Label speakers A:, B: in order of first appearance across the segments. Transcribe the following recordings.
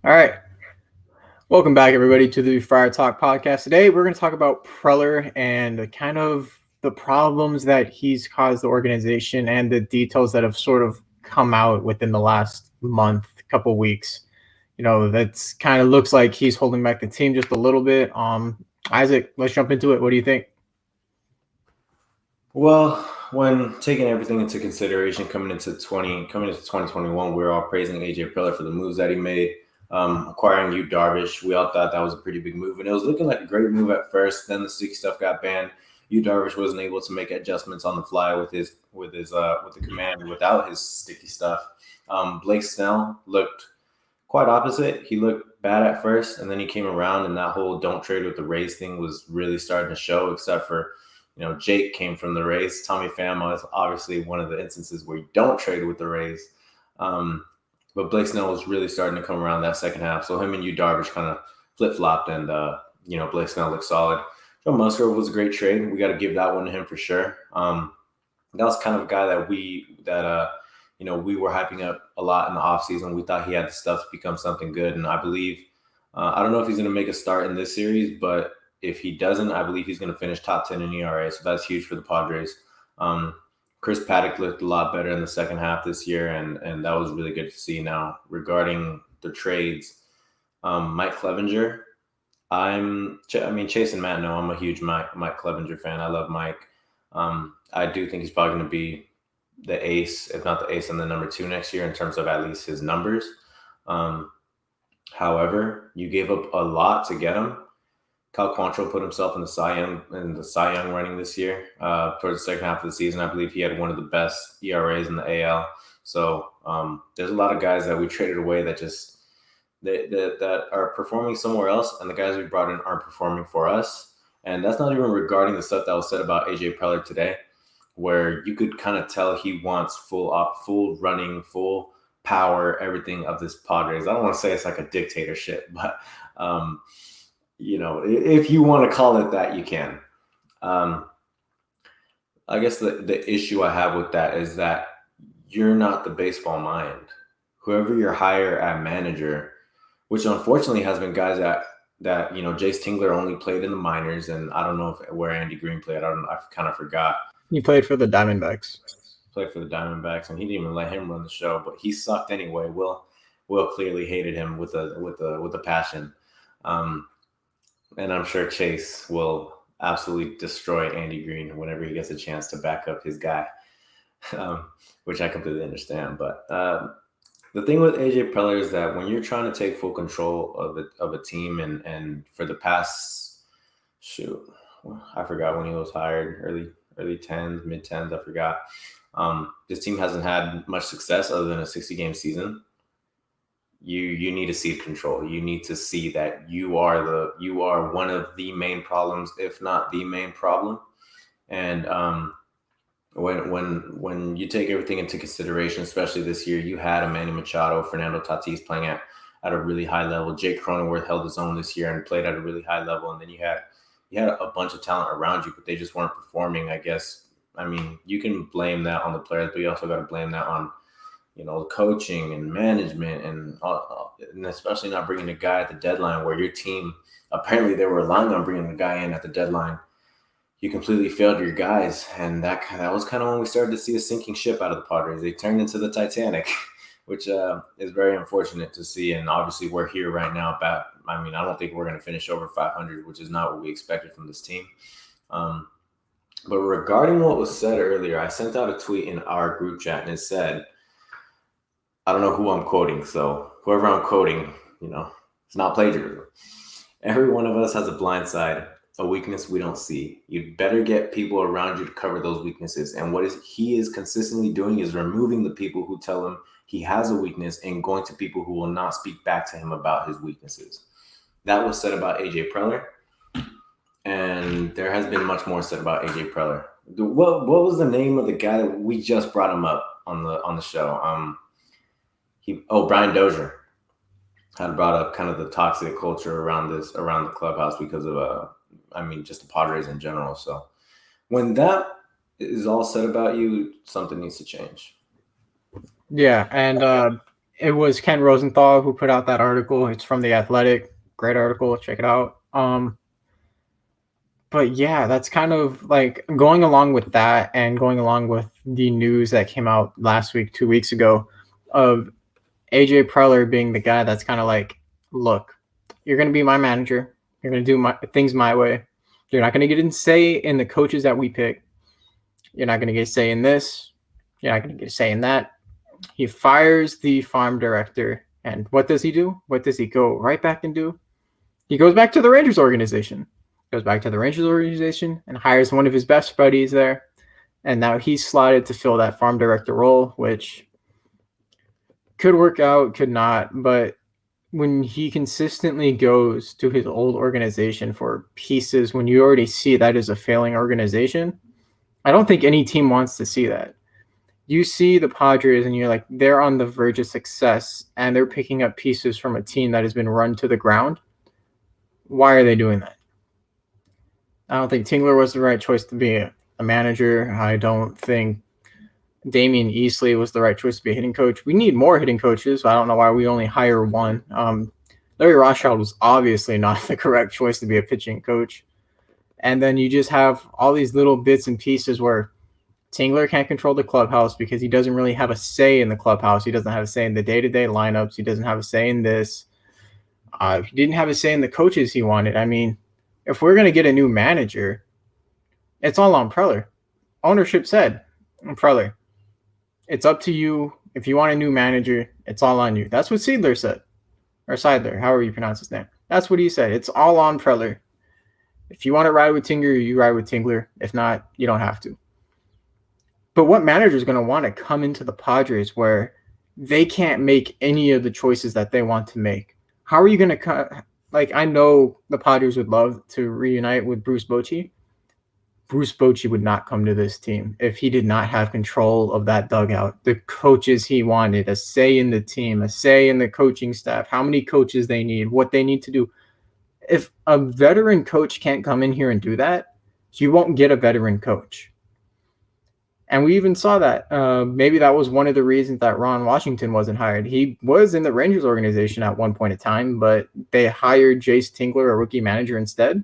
A: All right. Welcome back, everybody, to the Friar Talk podcast. Today, we're going to talk about Preller and the problems that he's caused the organization and the details that have sort of come out within the last month, couple weeks. That's kind of looks like he's holding back the team just a little bit. Isaac, let's jump into it. What do you think?
B: Well, when taking everything into consideration, coming into 2021, we were all praising AJ Preller for the moves that he made. Acquiring Yu Darvish, we all thought that was a pretty big move, and it was looking like a great move at first. Then the sticky stuff got banned. Yu Darvish wasn't able to make adjustments on the fly with the command without his sticky stuff. Blake Snell looked quite opposite. He looked bad at first, and then he came around, and that whole "don't trade with the Rays" thing was really starting to show. Except for, Jake came from the Rays. Tommy Pham is obviously one of the instances where you don't trade with the Rays. But Blake Snell was really starting to come around that second half. So him and Yu Darvish kind of flip flopped, and Blake Snell looked solid. Joe Musgrove was a great trade. We got to give that one to him for sure. That was kind of a guy that we were hyping up a lot in the offseason. We thought he had the stuff to become something good. And I believe, I don't know if he's going to make a start in this series, but if he doesn't, I believe he's going to finish top 10 in ERA. So that's huge for the Padres. Chris Paddock looked a lot better in the second half this year, and that was really good to see. Now, regarding the trades, Mike Clevenger, Chase and Matt know I'm a huge Mike Clevenger fan. I love Mike. I do think he's probably going to be the ace, if not the ace, and the number 2 next year in terms of at least his numbers. However, you gave up a lot to get him. Cal Quantrill put himself in the Cy Young running this year. Towards the second half of the season, I believe he had one of the best ERAs in the AL. So there's a lot of guys that we traded away that just that are performing somewhere else, and the guys we brought in aren't performing for us. And that's not even regarding the stuff that was said about AJ Preller today, where you could kind of tell he wants full running, full power, everything of this Padres. I don't want to say it's like a dictatorship, but if you want to call it that, you can. I guess the issue I have with that is that you're not the baseball mind. Whoever you hire at manager, which unfortunately has been guys that Jace Tingler only played in the minors, and I don't know where Andy Green played. I kind of forgot.
A: He played for the Diamondbacks.
B: Played for the Diamondbacks, and he didn't even let him run the show, but he sucked anyway. Will clearly hated him with a passion. And I'm sure Chase will absolutely destroy Andy Green whenever he gets a chance to back up his guy, which I completely understand. But the thing with AJ Preller is that when you're trying to take full control of a team, and for the past, I forgot when he was hired, early 10s, mid 10s, I forgot. This team hasn't had much success other than a 60-game season. You need to see control. You need to see that you are one of the main problems, if not the main problem. And when you take everything into consideration, especially this year, you had Manny Machado, Fernando Tatis playing at a really high level. Jake Cronenworth held his own this year and played at a really high level. And then you had a bunch of talent around you, but they just weren't performing, I guess. I mean, you can blame that on the players, but you also got to blame that on coaching and management, and especially not bringing a guy at the deadline where your team, apparently they were relying on bringing the guy in at the deadline. You completely failed your guys, and that was kind of when we started to see a sinking ship out of the Padres. They turned into the Titanic, which is very unfortunate to see. And obviously we're here right now. I don't think we're going to finish over 500, which is not what we expected from this team. But regarding what was said earlier, I sent out a tweet in our group chat, and it said, I don't know who I'm quoting, so whoever I'm quoting, it's not plagiarism. Every one of us has a blind side, a weakness we don't see. You better get people around you to cover those weaknesses. And he is consistently doing is removing the people who tell him he has a weakness and going to people who will not speak back to him about his weaknesses. That was said about AJ Preller, and there has been much more said about AJ Preller. What was the name of the guy that we just brought him up on the show? Brian Dozier had brought up kind of the toxic culture around the clubhouse because of just the Padres in general. So when that is all said about you, something needs to change.
A: Yeah, and it was Ken Rosenthal who put out that article. It's from The Athletic. Great article. Check it out. But yeah, that's kind of like going along with that and going along with the news that came out last week, 2 weeks ago, of AJ Preller being the guy that's kind of like, look, you're going to be my manager. You're going to do my things my way. You're not going to get a say in the coaches that we pick. You're not going to get a say in this. You're not going to get a say in that. He fires the farm director. And what does he do? What does he go right back and do? He goes back to the Rangers organization. Goes back to the Rangers organization and hires one of his best buddies there. And now he's slotted to fill that farm director role, which could work out, could not. But when he consistently goes to his old organization for pieces, when you already see that is a failing organization, I don't think any team wants to see that. You see the Padres and you're like, they're on the verge of success and they're picking up pieces from a team that has been run to the ground. Why are they doing that? I don't think Tingler was the right choice to be a manager. I don't think Damian Easley was the right choice to be a hitting coach. We need more hitting coaches. So I don't know why we only hire one. Larry Rothschild was obviously not the correct choice to be a pitching coach. And then you just have all these little bits and pieces where Tingler can't control the clubhouse because he doesn't really have a say in the clubhouse. He doesn't have a say in the day-to-day lineups. He doesn't have a say in this. He didn't have a say in the coaches he wanted. I mean, if we're going to get a new manager, it's all on Preller. Ownership said, Preller, it's up to you. If you want a new manager, it's all on you. That's what Seidler said. Or Seidler, however you pronounce his name. That's what he said. It's all on Preller. If you want to ride with Tingler, you ride with Tingler. If not, you don't have to. But what manager is going to want to come into the Padres where they can't make any of the choices that they want to make? How are you going to like, I know the Padres would love to reunite with Bruce Bochy. Bruce Bochy would not come to this team if he did not have control of that dugout, the coaches he wanted, a say in the team, a say in the coaching staff, how many coaches they need, what they need to do. If a veteran coach can't come in here and do that, you won't get a veteran coach. And we even saw that. Maybe that was one of the reasons that Ron Washington wasn't hired. He was in the Rangers organization at one point in time, but they hired Jace Tingler, a rookie manager, instead.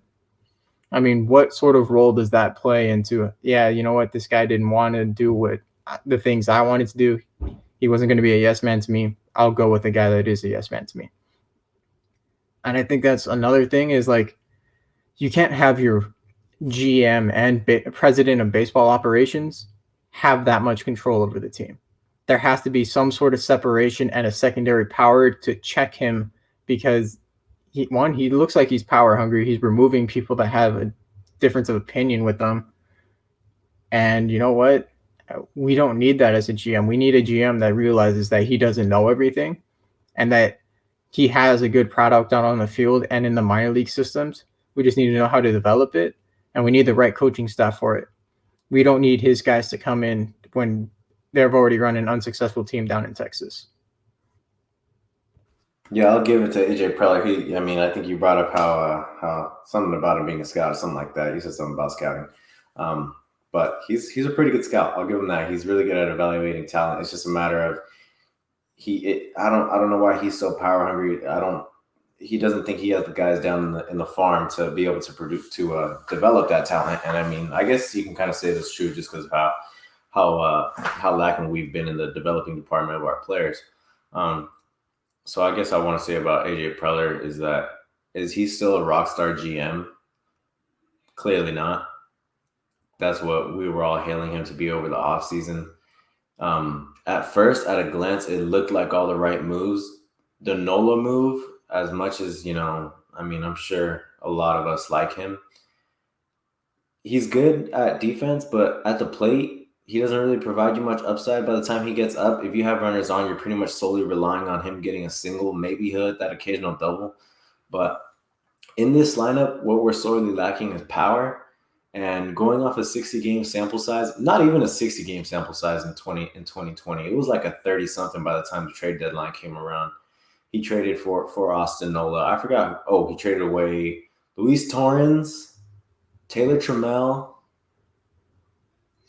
A: I mean, what sort of role does that play into, yeah, you know what, this guy didn't want to do what the things I wanted to do. He wasn't going to be a yes man to me. I'll go with the guy that is a yes man to me. And I think that's another thing is like, you can't have your GM and president of baseball operations have that much control over the team. There has to be some sort of separation and a secondary power to check him because he looks like he's power hungry. He's removing people that have a difference of opinion with them. And you know what? We don't need that as a GM. We need a GM that realizes that he doesn't know everything and that he has a good product out on the field and in the minor league systems. We just need to know how to develop it, and we need the right coaching staff for it. We don't need his guys to come in when they've already run an unsuccessful team down in Texas.
B: Yeah, I'll give it to AJ Preller. I think you brought up how something about him being a scout or something like that. You said something about scouting. But he's a pretty good scout. I'll give him that. He's really good at evaluating talent. It's just a matter of I don't know why he's so power hungry. He doesn't think he has the guys down in the farm to be able to develop that talent. And I mean, I guess you can kind of say that's true just because of how lacking we've been in the developing department of our players. So I guess I want to say about AJ Preller is he still a rock star GM? Clearly not. That's what we were all hailing him to be over the offseason. At first, at a glance, it looked like all the right moves. The Nola move, as much as, I'm sure a lot of us like him. He's good at defense, but at the plate, he doesn't really provide you much upside. By the time he gets up, if you have runners on, you're pretty much solely relying on him getting a single, maybe hit that occasional double. But in this lineup, what we're sorely lacking is power. And going off a 60-game sample size, not even a 60-game sample size in 2020. It was like a 30-something by the time the trade deadline came around. He traded for Austin Nola. I forgot. Oh, he traded away Luis Torrens, Taylor Trammell.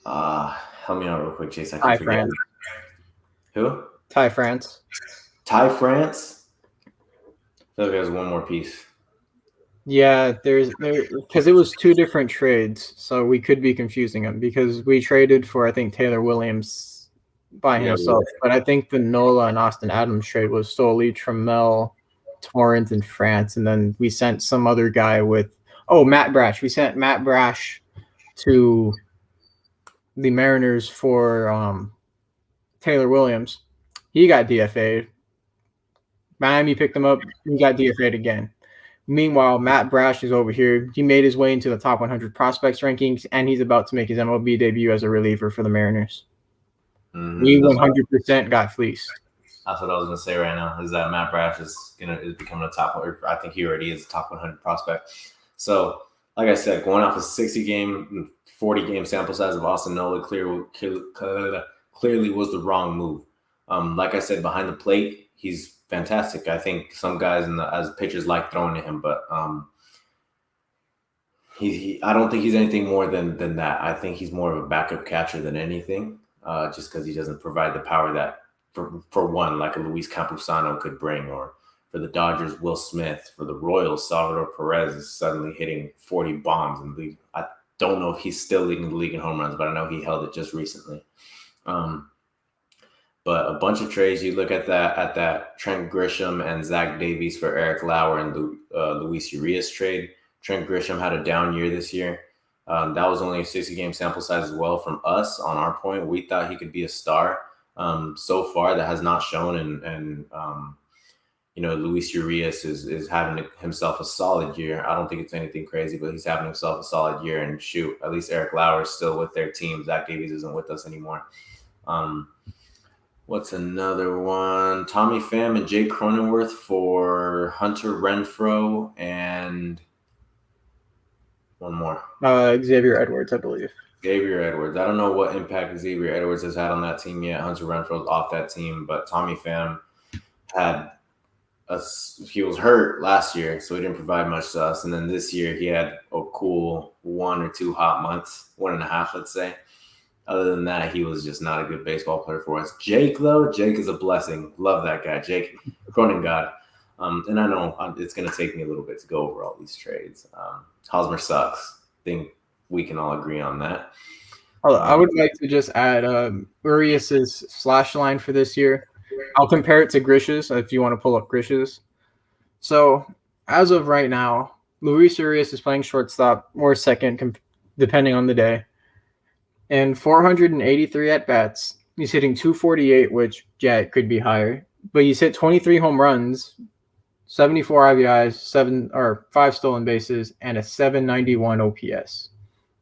B: Help me out real quick, Chase. I can forget.
A: France.
B: Who?
A: Ty France.
B: Ty France. I feel like there's one more piece.
A: Yeah, because it was two different trades, so we could be confusing them because we traded for, I think, Taylor Williams by himself, but I think the Nola and Austin Adams trade was solely Trammell, Torrance, and France, and then we sent some other guy with Matt Brash. We sent Matt Brash to the Mariners for Taylor Williams. He got DFA'd. Miami picked him up. He got DFA'd again. Meanwhile, Matt Brash is over here. He made his way into the top 100 prospects rankings, and he's about to make his MLB debut as a reliever for the Mariners. We 100% got fleeced.
B: That's what I was going to say right now, is that Matt Brash is becoming a top, or I think he already is a top 100 prospect. So, like I said, going off a 60-game, 40-game sample size of Austin Nola clearly was the wrong move. Like I said, behind the plate, he's fantastic. I think some guys as pitchers like throwing to him, but I don't think he's anything more than that. I think he's more of a backup catcher than anything, just because he doesn't provide the power that, for one, like a Luis Campusano could bring, or for the Dodgers, Will Smith. For the Royals, Salvador Perez is suddenly hitting 40 bombs in the league. I don't know if he's still leading the league in home runs, but I know he held it just recently. But a bunch of trades. You look at that Trent Grisham and Zach Davies for Eric Lauer and Luis Urias trade. Trent Grisham had a down year this year. That was only a 60-game sample size as well from us. On our point, we thought he could be a star. So far, that has not shown, and Luis Urias is having himself a solid year. I don't think it's anything crazy, but he's having himself a solid year. And shoot, at least Eric Lauer is still with their team. Zach Davies isn't with us anymore. What's another one? Tommy Pham and Jake Cronenworth for Hunter Renfroe and one more.
A: Xavier Edwards, I believe.
B: Xavier Edwards. I don't know what impact Xavier Edwards has had on that team yet. Hunter Renfroe's off that team, but Tommy Pham he was hurt last year, so he didn't provide much to us. And then this year he had a cool 1 or 2 hot months, 1.5, let's say. Other than that, he was just not a good baseball player for us. Jake, though, Jake is a blessing. Love that guy, Jake Cronengod. And I know it's going to take me a little bit to go over all these trades. Hosmer sucks. I think we can all agree on that.
A: I would like to just add Urias's slash line for this year. I'll compare it to Grish's if you want to pull up Grish's. So as of right now, Luis Urias is playing shortstop or second, depending on the day. And 483 at-bats. He's hitting 248, which, it could be higher. But he's hit 23 home runs, 74 RBIs, 5 stolen bases, and a 791 OPS.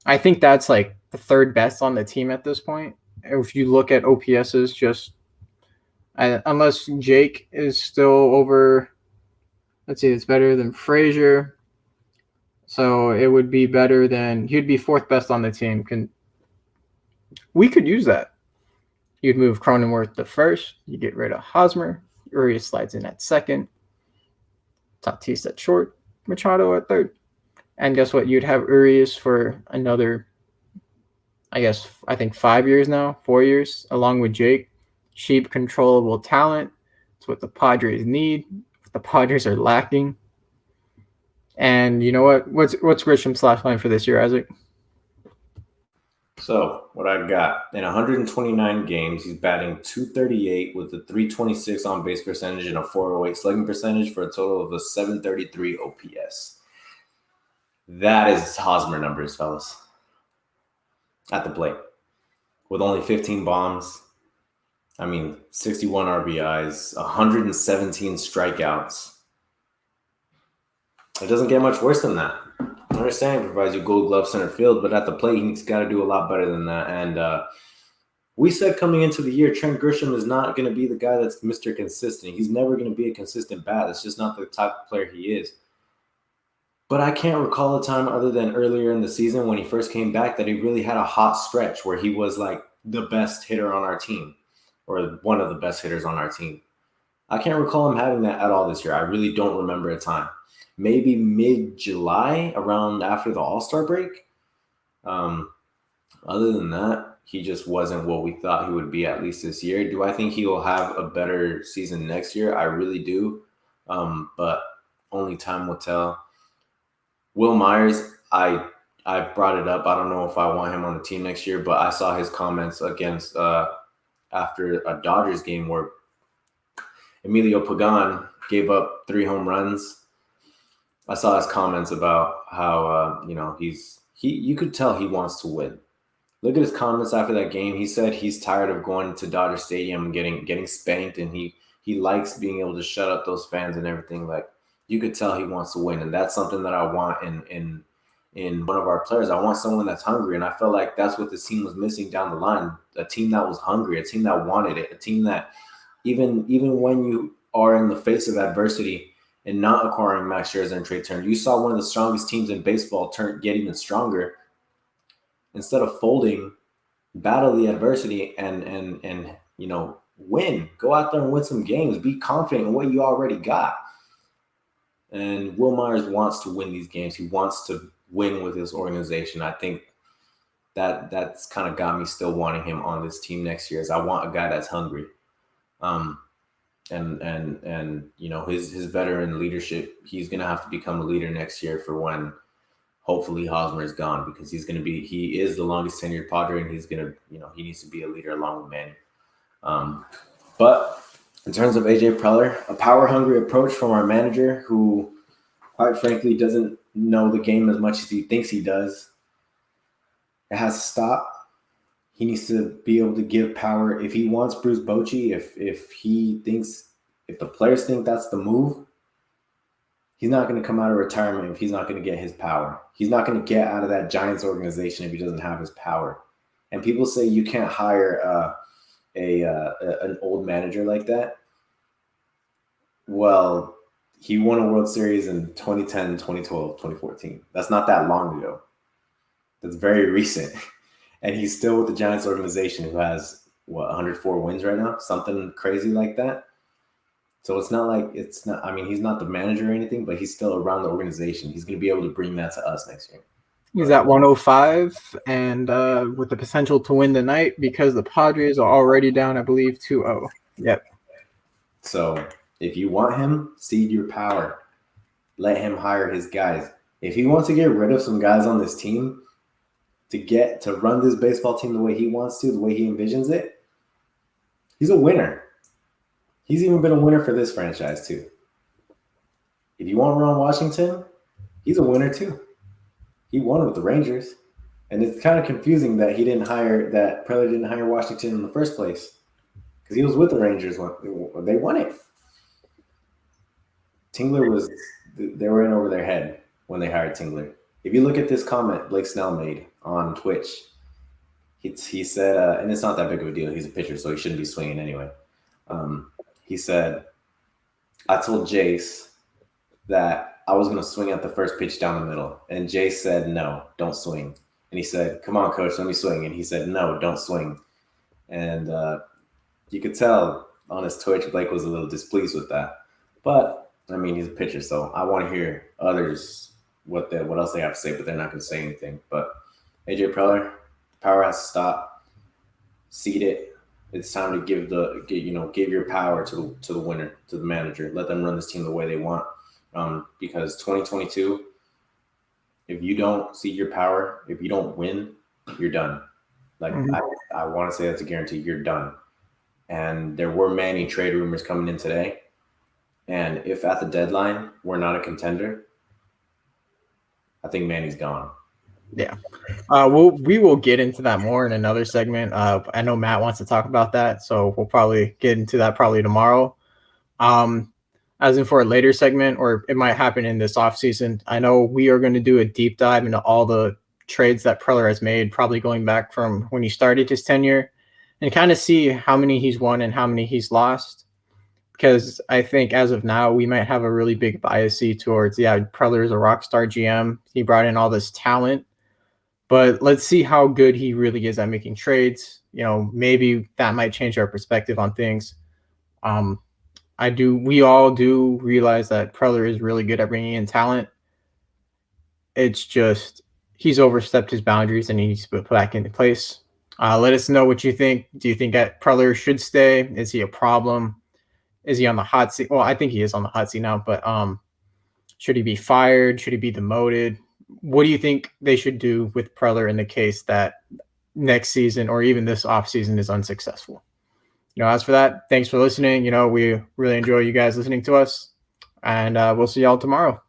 A: I think that's like the third best on the team at this point. If you look at OPSs, unless Jake is still over, let's see, it's better than Frazier. So it would be better than, he'd be fourth best on the team. We could use that. You'd move Cronenworth to first. You get rid of Hosmer. Urias slides in at second. Tatis at short. Machado at third. And guess what? You'd have Urias for another, I think 5 years now, 4 years, along with Jake. Cheap, controllable talent. It's what the Padres need. What the Padres are lacking. And you know what? What's Grisham's slash line for this year, Isaac?
B: So what I got, in 129 games, he's batting .238 with a .326 on base percentage and a .408 slugging percentage for a total of a .733 OPS. That is Hosmer numbers, fellas. At the plate. With only 15 bombs. 61 RBIs, 117 strikeouts. It doesn't get much worse than that. I understand he provides you gold glove center field, but at the plate, he's got to do a lot better than that. And we said coming into the year, Trent Grisham is not going to be the guy that's Mr. Consistent. He's never going to be a consistent bat. That's just not the type of player he is. But I can't recall a time other than earlier in the season when he first came back that he really had a hot stretch where he was like the best hitter on our team or one of the best hitters on our team. I can't recall him having that at all this year. I really don't remember a time. Maybe mid-July, around after the All-Star break. Other than that, he just wasn't what we thought he would be, at least this year. Do I think he will have a better season next year? I really do. But only time will tell. Will Myers, I brought it up. I don't know if I want him on the team next year, but I saw his comments against after a Dodgers game where Emilio Pagan gave up 3 home runs. I saw his comments about how you could tell he wants to win. Look at his comments after that game. He said he's tired of going to Dodger Stadium and getting spanked, and he likes being able to shut up those fans and everything. Like, you could tell he wants to win, and that's something that I want in one of our players. I want someone that's hungry, and I felt like that's what this team was missing down the line. A team that was hungry, a team that wanted it, a team that even when you are in the face of adversity and not acquiring Max Scherzer and Trey Turner, you saw one of the strongest teams in baseball get even stronger. Instead of folding, battle the adversity and win. Go out there and win some games. Be confident in what you already got. And Will Myers wants to win these games. He wants to win with his organization. I think that's kind of got me still wanting him on this team next year. Is I want a guy that's hungry. And his veteran leadership, he's gonna have to become a leader next year for when hopefully Hosmer is gone, because he is the longest tenured Padre, and he's gonna, he needs to be a leader along with Manny. But in terms of AJ Preller, a power hungry approach from our manager, who quite frankly doesn't know the game as much as he thinks he does. It has to stop. He needs to be able to give power. If he wants Bruce Bochy, if the players think that's the move, he's not going to come out of retirement if he's not going to get his power. He's not going to get out of that Giants organization if he doesn't have his power. And people say you can't hire an old manager like that. Well, he won a World Series in 2010, 2012, 2014. That's not that long ago. That's very recent. And he's still with the Giants organization, who has, 104 wins right now? Something crazy like that. So he's not the manager or anything, but he's still around the organization. He's going to be able to bring that to us next year.
A: He's at 105, and with the potential to win the night, because the Padres are already down, I believe, 2-0. Yep.
B: So if you want him, cede your power. Let him hire his guys. If he wants to get rid of some guys on this team to run this baseball team the way he wants to, the way he envisions it, he's a winner. He's even been a winner for this franchise too. If you want Ron Washington, he's a winner too. He won with the Rangers. And it's kind of confusing that Preller didn't hire Washington in the first place, because he was with the Rangers when they won it. Tingler they were in over their head when they hired Tingler. If you look at this comment Blake Snell made on Twitch, he said, and it's not that big of a deal. He's a pitcher, so he shouldn't be swinging anyway. He said, I told Jace that I was going to swing at the first pitch down the middle. And Jace said, no, don't swing. And he said, come on, coach, let me swing. And he said, no, don't swing. And you could tell on his Twitch, Blake was a little displeased with that. But, I mean, he's a pitcher, so I want to hear others what else they have to say, but they're not going to say anything. But AJ Preller, power has to stop. Cede it. It's time to give your power to the winner, to the manager. Let them run this team the way they want. Because 2022, if you don't cede your power, if you don't win, you're done. Like, I want to say that's a guarantee. You're done. And there were many trade rumors coming in today. And if at the deadline we're not a contender, I think Manny's gone.
A: Yeah. We will get into that more in another segment. I know Matt wants to talk about that, so we'll probably get into that probably tomorrow. As in for a later segment, or it might happen in this offseason. I know we are going to do a deep dive into all the trades that Preller has made, probably going back from when he started his tenure, and kind of see how many he's won and how many he's lost. Because I think as of now, we might have a really big bias towards, Preller is a rock star GM. He brought in all this talent. But let's see how good he really is at making trades. Maybe that might change our perspective on things. We all do realize that Preller is really good at bringing in talent. It's just he's overstepped his boundaries and he needs to put back into place. Let us know what you think. Do you think that Preller should stay? Is he a problem? Is he on the hot seat? Well, I think he is on the hot seat now, but should he be fired? Should he be demoted? What do you think they should do with Preller in the case that next season or even this offseason is unsuccessful? As for that, thanks for listening. We really enjoy you guys listening to us, and we'll see y'all tomorrow.